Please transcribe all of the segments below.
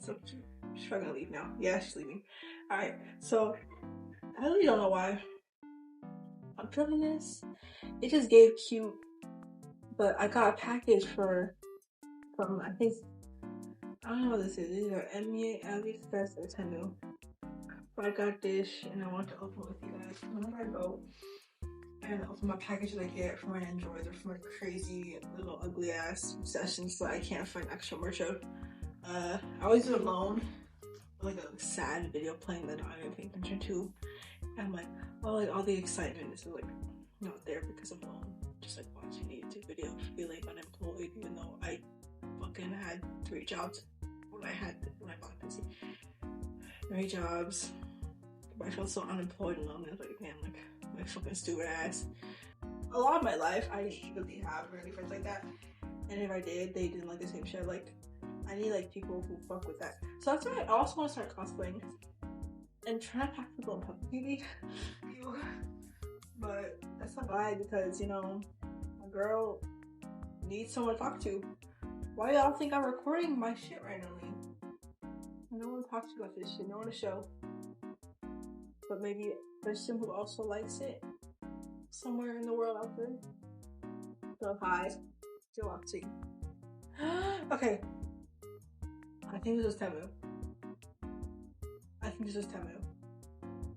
So she's probably gonna leave now. Yeah, she's leaving. Alright, so I really don't know why I'm filming this. It just gave cute, but I got a package from I think, I don't know what this is. These are AliExpress or Temu. But I got this and I want to open it with you guys. Whenever I go and open my package that I get from my Nendroid or from my crazy little ugly ass sessions that I can't find extra merch of. I always do it alone, like a sad video playing that I'm not paying attention to. And I'm like, oh, like all the excitement is like not there because I'm alone. Just like watching a YouTube video, feeling unemployed, even though I fucking had 3 jobs when I bought a PC. 3 jobs. But I felt so unemployed and lonely. I was like, man, like my fucking stupid ass. A lot of my life, I didn't really have really friends like that. And if I did, they didn't like the same shit. Like, I need like people who fuck with that. So that's why I also want to start cosplaying and try to pack people in public maybe. But that's not bad because, you know, a girl needs someone to talk to. Why y'all think I'm recording my shit right now? No one talks about this shit. No one to show. But maybe there's someone who also likes it somewhere in the world out there. So hi, you're watching. Okay. I think this was Temu.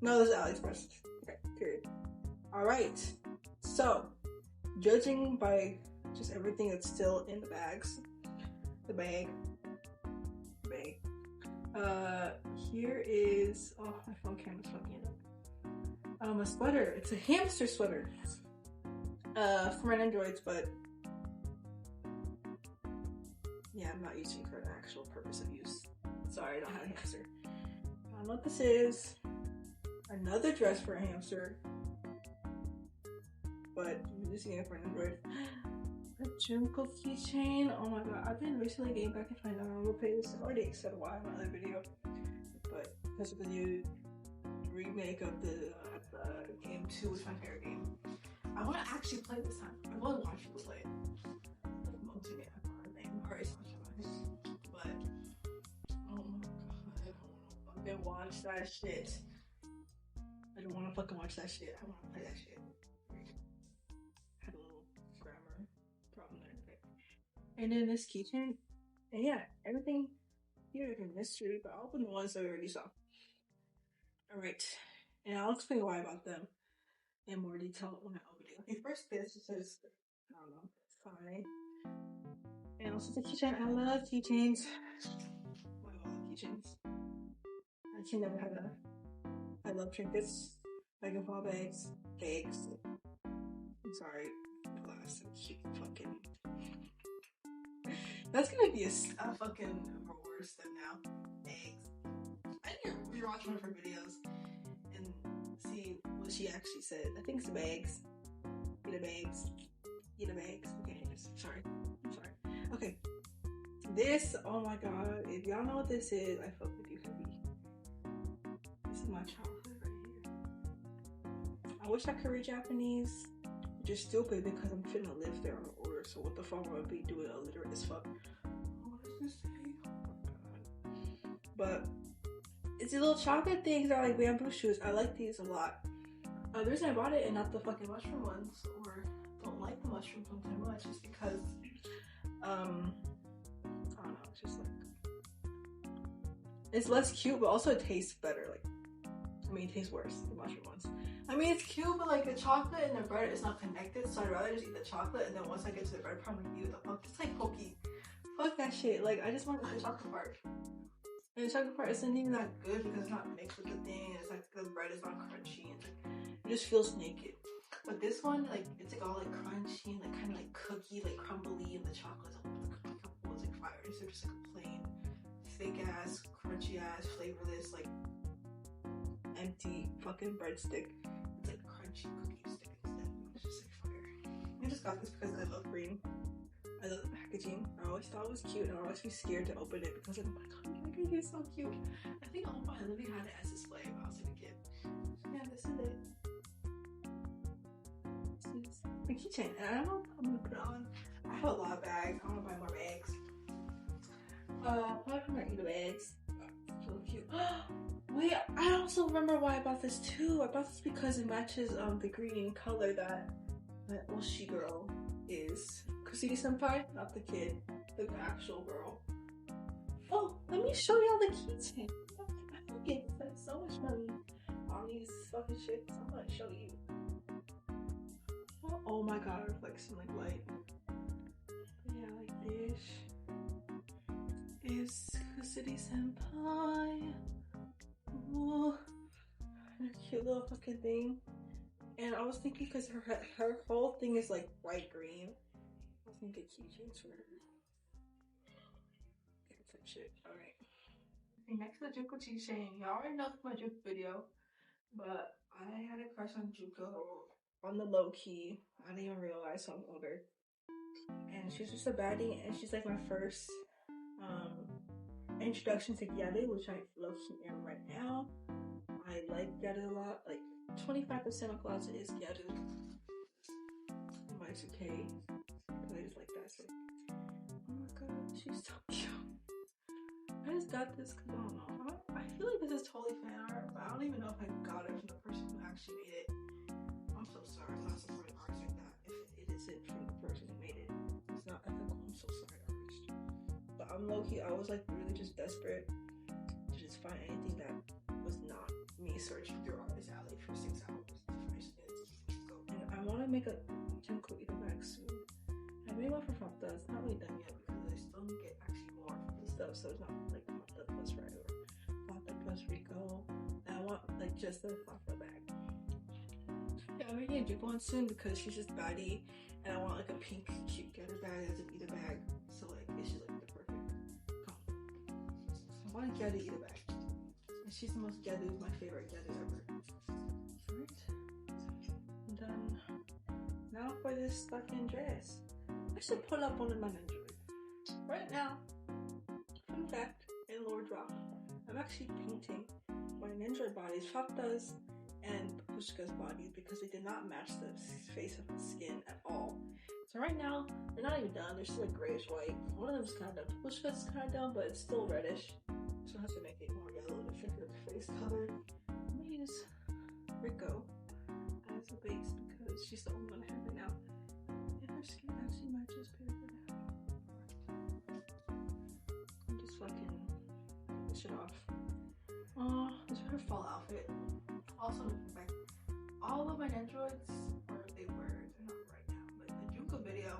No, this is AliExpress. Okay, period. Alright. So, judging by just everything that's still in the bags. The bag. Here is, oh, my phone camera's fucking up. A sweater. It's a hamster sweater. For my Nendroids, but yeah, I'm not using it for an actual purpose of use. Sorry, I don't have a hamster. I don't know what this is. Another dress for a hamster. But I'm using it for an Nendroid. A JUNKO keychain. Oh my god, I've been recently getting back into my Nendoroid page. I already said why in my other video. But because of the new remake of the game 2, which is my favorite game. I want to actually play this time. I want to watch people play it. But oh my god, I don't want to fucking watch that shit. I don't want to fucking watch that shit. I want to play that shit. Had a little grammar problem there. And then this keychain, and yeah, everything here is a mystery, but I'll open the ones that we already saw. Alright, and I'll explain why about them in more detail when I open it. Okay, first this is, I don't know, it's fine. And also the keychain. I love keychains. I love keychains. I can never have enough. I love trinkets, bag and fall bags. I'm sorry, glass and shit. Fucking. That's gonna be a fucking worse than now. Eggs. I need to rewatch one of her videos and see what she actually said. I think it's bags. Eat the bags. Okay, sorry. I'm sorry. Okay. This, oh my god, if y'all know what this is, I fuck with you, Heyyy. This is my childhood right here. I wish I could read Japanese, which is stupid because I'm finna live there on order, so what the fuck would I be doing illiterate as fuck? What does this say? Oh my god. But it's these little chocolate things that are like bamboo shoes. I like these a lot. The reason I bought it and not the fucking mushroom ones, or don't like the mushroom ones that much, is because I don't know, it's just like, it's less cute, but also it tastes better. Like, I mean, it tastes worse, the mushroom ones. I mean, it's cute, but like the chocolate and the bread is not connected, so I'd rather just eat the chocolate, and then once I get to the bread part, I'm like, ew, the fuck, it's like pokey. Fuck that shit. Like, I just want the chocolate part. And the chocolate part isn't even that good because it's not mixed with the thing. It's like the bread is not crunchy. And it just feels naked. But this one, like, it's like all like crunchy and like kind of like cookie, like crumbly, and the chocolate's like fire. Instead of just like a plain, fake ass, crunchy ass, flavorless, like empty fucking breadstick. It's like a crunchy cookie stick instead. It's just like fire. I just got this because I love green. I love the packaging. I always thought it was cute, and I always be scared to open it because I'm like, oh my god, it's so cute. I think I literally had it as a display when I was like a kid. Yeah, this is it. This is the keychain, and I don't know if I'm gonna put it on. I have a lot of bags. I want to buy more bags. Probably from my ENOSHIMA bags. cute. Wait, I also remember why I bought this too. I bought this because it matches the green color that Oshi girl is. Kusiri senpai, not the kid, the actual girl. Oh, let me show y'all the keychain. I fucking spent so much money on these fucking shits. I'm gonna show you. Oh my god, reflection like light. Yeah, like this is Kusiri senpai. Ooh, a cute little fucking thing. And I was thinking because her whole thing is like bright green. I was gonna get keychains for her. Get some shit. Alright. Next to the JUNKO keychain. Y'all already know my JUNKO video. But I had a crush on JUNKO on the low key. I didn't even realize I'm older. And she's just a baddie, and she's like my first introduction to yapping, which I low key am right now. I like yapping a lot. Like 25% of closet is yapping. Mine's okay. But I just like that. So. Oh my god, she's so cute. I just got this because I don't know. I feel like this is totally fan art, but I don't even know if I got it from the person who actually made it. I'm so sorry. I'm not supporting artists like that. If it isn't from the person who made it, it's not ethical. I'm so sorry, artist. But I'm low key. I was like really just desperate to just find anything that was not me searching through Artist Alley for 6 hours to find it. And I want to make a JUNKO bag soon. I made one for Fapta. It's not really done yet because I still need to get actually more of the stuff, so it's not like Fapta plus Red or Fapta plus Rico. And I want like just the Fapta bag. Yeah, I'm making a JUNKO one soon because she's just baddie, and I want like a pink cute getter bag as an eater bag. So like it's just like the perfect combo. I want a getter eater bag. And she's the most getter, my favorite getter ever. Alright. I'm done. Now for this fucking dress. I should pull up one of my Nendroid. Right now, fun fact, in Lore Drop, I'm actually painting my Nendroid bodies, Fapta's and Pushka's bodies, because they did not match the face of the skin at all. So right now, they're not even done, they're still like grayish white. One of them's kind of done, Pushka's kind of done, but it's still reddish. So I have to make it more yellow to fit her face color. I'm gonna use Rico as a base because she's the only one I have right now. And her skin actually matches pretty good. I'm just fucking push it off. Oh, this is her fall outfit. Also, back, all of my Nendroids, or they were, they're not right now, but the JUNKO video,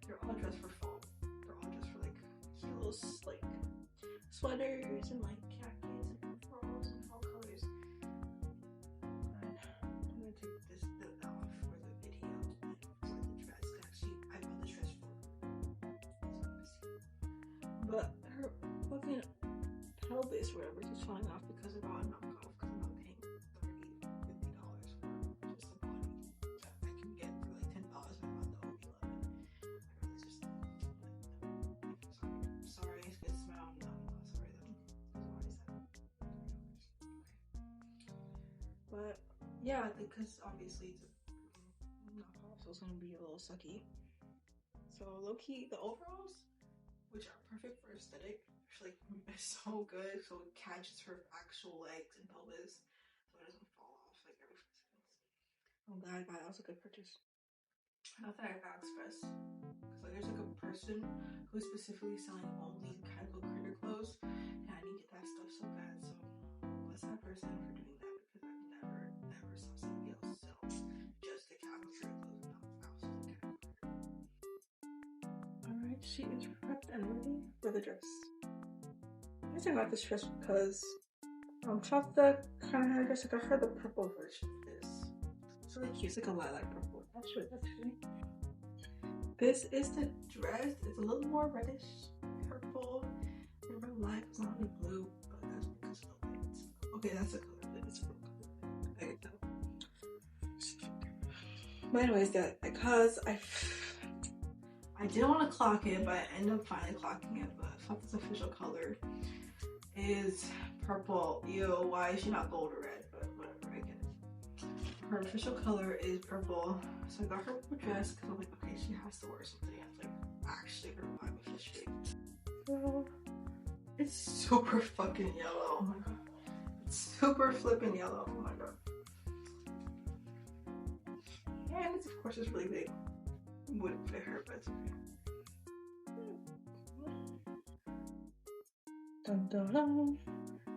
they're all dressed for fall. They're all dressed for like heels, like sweaters and like khakis and overalls and fall colors. And I'm gonna take this off for the video and for the dress. Actually, I bought the dress for her. But her fucking pelvis, whatever, is just falling off because I bought a knockoff. Because I'm not paying $30, $50 for just a body that I can get for like $10 and I bought the OB11. I really just sorry, it's good smell. No, sorry though. But yeah, because obviously it's a knockoff, so it's gonna be a little sucky. So low key, the overalls, which are perfect for aesthetic, actually it's so good. So it catches her actual legs and pelvis, so it doesn't fall off like every 5 seconds. I'm glad I got it. That was a good purchase. Not that I got Express, because like there's like a person who's specifically selling only casual critter clothes, and I need to get that stuff so bad. So bless that person for doing that, because I've never ever saw somebody else sell just the casual critter clothes and not casual critter. Alright, she is prepped and ready for the dress. I guess I got this dress because Chopta kind of had a dress. Like I heard the purple version of this. It's really cute. It's like a lilac purple. That's really. This is the dress. It's a little more reddish purple. In real life, it's not really blue, but that's because of the lights. Okay, that's a color of it. It's a real color. I can tell. But anyways, that because I didn't want to clock it, but I ended up finally clocking it. But I thought this official color is purple. Ew, why is she not gold or red? But whatever, I get it. Her official color is purple. So I got her a dress because I'm like, okay, she has to wear something that's like actually her vibe officially. So It's super fucking yellow. Oh my god. It's super flipping yellow. Oh my god. And it's, of course, it's really big. Wouldn't fit her, but it's okay. Dun dun dun.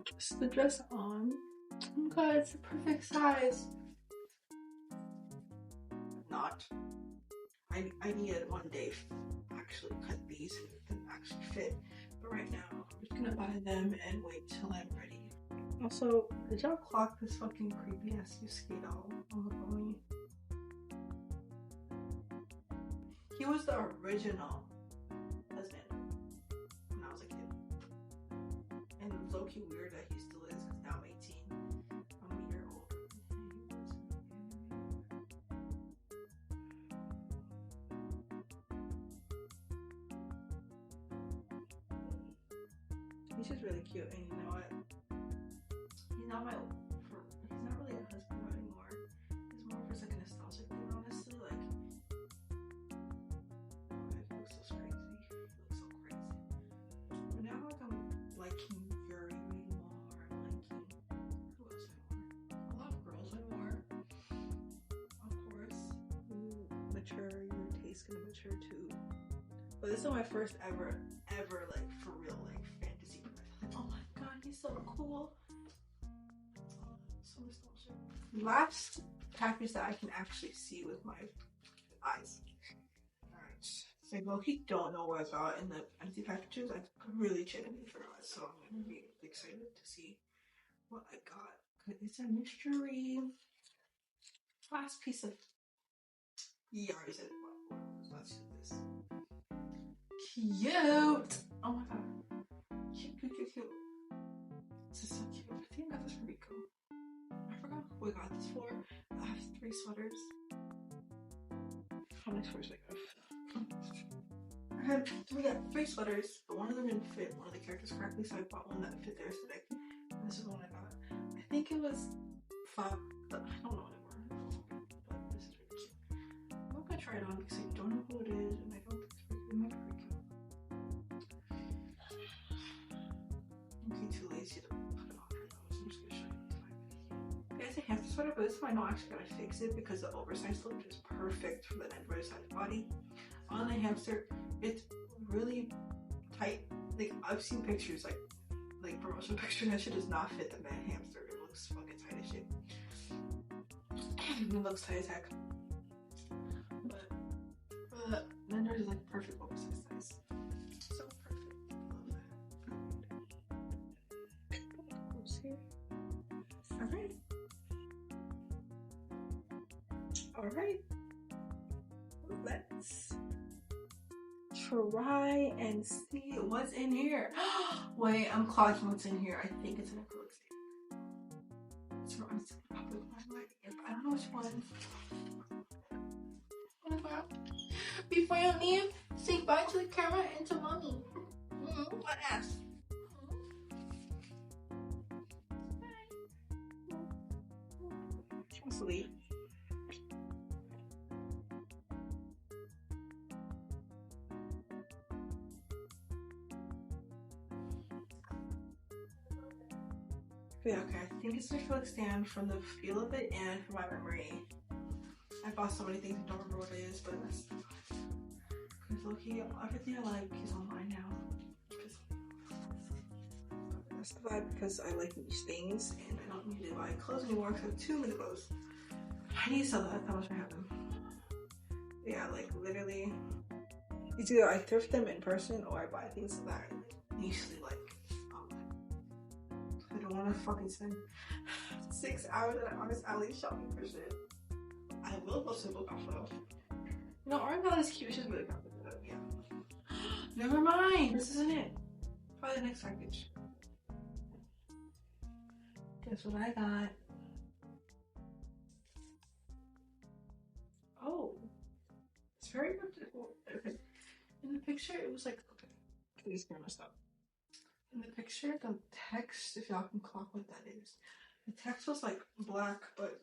Just the dress on. Oh my god, it's the perfect size. Not. I needed one day actually cut these and actually fit. But right now, I'm just gonna buy them and wait till I'm ready. Also, did y'all clock this fucking creepy ass Yusuke doll on the phone? He was the original husband when I was a kid. And it's low-key weird that he still is, because now I'm 18. I'm a year older than he was. He's just really cute, and you know what? He's not really a husband anymore. He's more of just like a nostalgic thing, honestly. Like, he looks so crazy. He looks so crazy. But now, like, I'm liking Yuri more. I'm liking, who else I more? A lot of girls I more. Of course. Mature, your taste gonna mature too. But this is my first ever, like, for real, like, fantasy crush. Like, oh my god, he's so cool. So nostalgic. Last package that I can actually see with my eyes. Alright. So I low-key don't know what I got in the empty packages. I really genuinely forgot, so I'm gonna be excited to see what I got. It's a mystery. Last piece of. Yeah, I already said it. Let's do this. Cute! Oh my god. Cute. This is so cute. I think I got this from Rico. I forgot who I got this for. I have 3 sweaters. How many sweaters I got? We got 3 sweaters, but one of them didn't fit one of the characters correctly, so I bought one that fit their aesthetic. And this is the one I got. I think it was $5. I don't know what it was, but this is really cute. I'm not gonna try it on because I don't know who it is, and I don't think it's really cute. I'm too lazy to put it on her nose. I'm just gonna show you tonight. It's a hamster sweater, but this one I know I actually gotta fix it because the oversized look is perfect for the Nendroid size body. On the hamster, it's really tight. Like, I've seen pictures, like promotional pictures, that shit does not fit the man hamster. It looks fucking tight as shit. It looks tight as heck. But Nendroid is like perfect oversized size. So perfect. I love that. Alright. Let's try and see what's in here. Wait, I'm clocking what's in here. I think it's an acrylic stain. I don't know which one. Before you leave, say bye to the camera and to mommy. What ass? She wants to leave. Okay, I think it's an acrylic stand from the feel of it and from my memory. I bought so many things, I don't remember what it is, but that's the vibe. Because low-key, everything I like is online now. That's the vibe, because I like these things and I don't need to buy clothes anymore because I have too many clothes. I need to sell that, how much I have them. Yeah, like literally, it's either I thrift them in person or I buy things that I nichely like. I don't want to fucking spend 6 hours at an Honest Alley shopping for shit. I will post a book off though. No, Orange Valley is cute. She's really complicated. Yeah. Never mind. This isn't it. Probably the next package. Guess what I got? Oh, it's very beautiful. Okay. In the picture, it was like, okay, this is gonna mess up. In the picture, the text, if y'all can clock what that is, the text was like black, but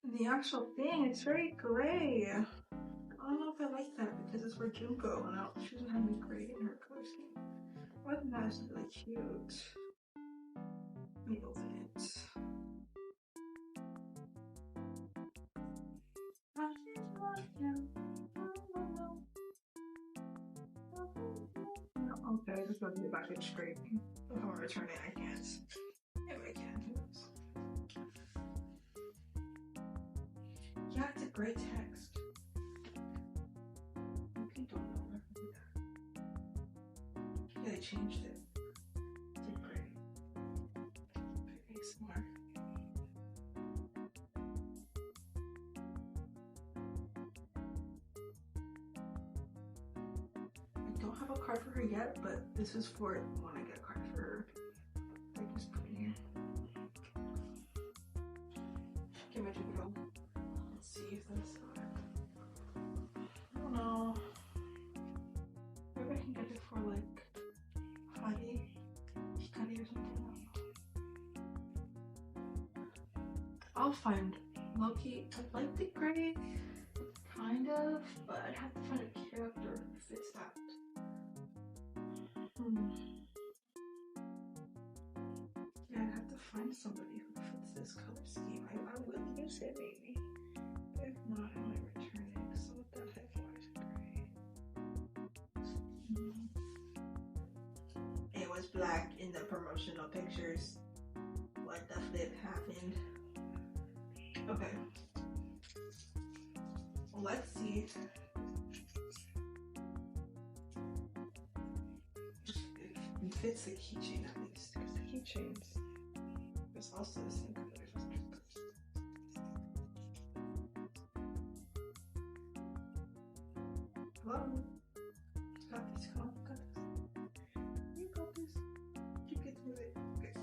the actual thing, it's very gray. I don't know if I like that because it's for JUNKO, and she doesn't have any gray in her color scheme. I think that is really cute. Let me open it. Okay, I just got to get back in straight. If I want to return it, I can't. Maybe I can. Yeah, it's a great text. Okay, don't know where to do that. Yeah, they changed it. It's gray. Okay, some more. I don't have a card for her yet, but this is for when I get a card for her. I just put it here. Get my JUNKO. Let's see if that's. I don't know. Maybe I can get it for like Heyyy or something. I'll find. Low-key, I like the gray, kind of, but I'd have to find a character who fits that. Yeah, I'd have to find somebody who fits this color scheme. I will use it maybe. But if not, I might return it. So what the heck was gray? It was black in the promotional pictures. What the flip happened? Okay. Well, let's see. It fits the keychain at least, because the keychains is also the same color as JUNKO. Hello? Got this, come on, got this. You got this. You can do it. Okay.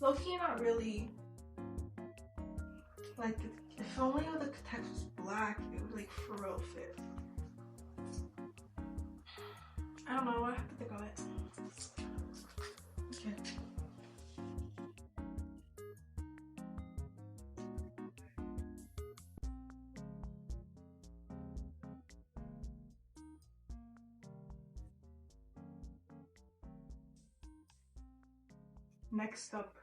Low-key, not really. Like, if only the text was black, it would like for real fit. I don't know, I have to think on it. Okay. Next up,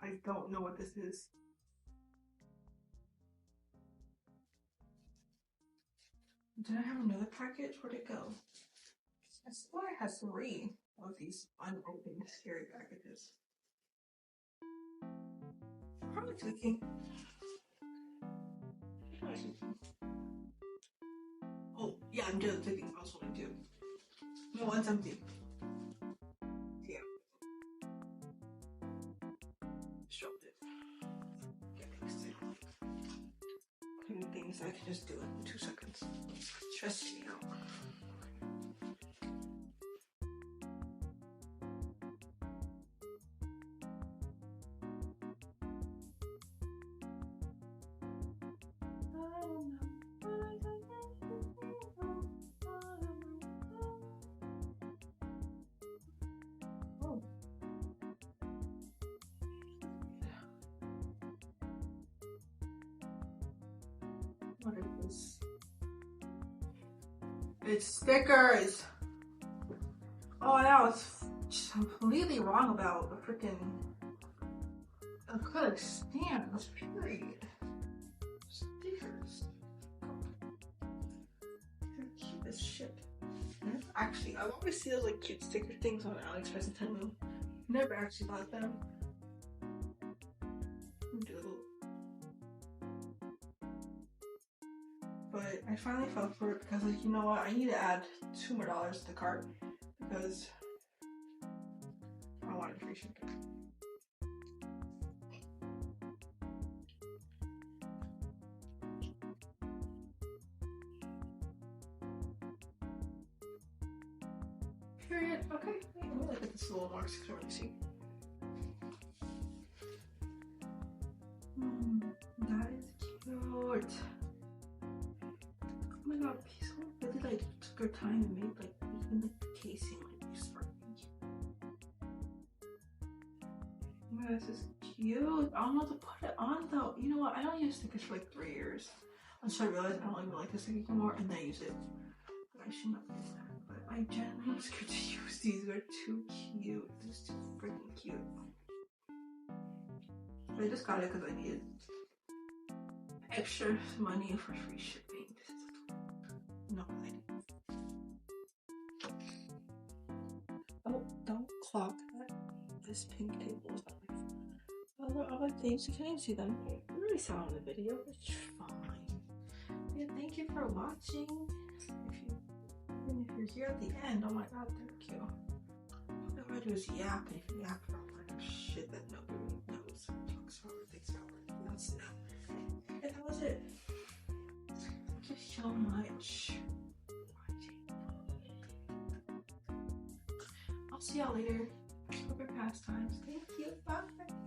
I don't know what this is. Did I have another package? Where'd it go? I swear I had 3 of these unopened scary packages. Probably clicking. Oh, yeah, I'm just clicking. I was holding 2. No, one's empty. Yeah. Shoved it. Get fixed it. Clean things I can just do it in 2 seconds. Stressing me out. What is this? It's stickers! Oh, now it's completely wrong about the freaking acrylic stamps, period. Stickers. They're cute as shit. Actually, I've always seen those like cute sticker things on AliExpress and Temu. Never actually bought them. But I finally fell for it because, like, you know what? I need to add $2 more to the cart because I wanted free shipping. Period. Okay. Let me look at this little more because I can't really see. That is cute. Oh my god, he's so really like took her time and made like even the casing like sparkling. Oh my god, this is cute. I don't know how to put it on though. You know what? I don't use stickers for like 3 years. Until I realized I don't even like this thing anymore, and then I use it. I should not use that. But I genuinely was scared to use these. They're too cute. They're just too freaking cute. I just got it because I needed extra money for free shipping. No, I didn't. Oh, don't clog that. This pink table is not like other things. You can't even see them. You already saw in the video. It's fine. Yeah, thank you for watching. If you're here at the end, oh my god, thank you. All I do is yap, and if you yap about like shit that nobody knows or talks about or thinks about or wants to know. And that was it. Thank you so much for watching. I'll see y'all later. Hope your pastimes. Thank you. Bye.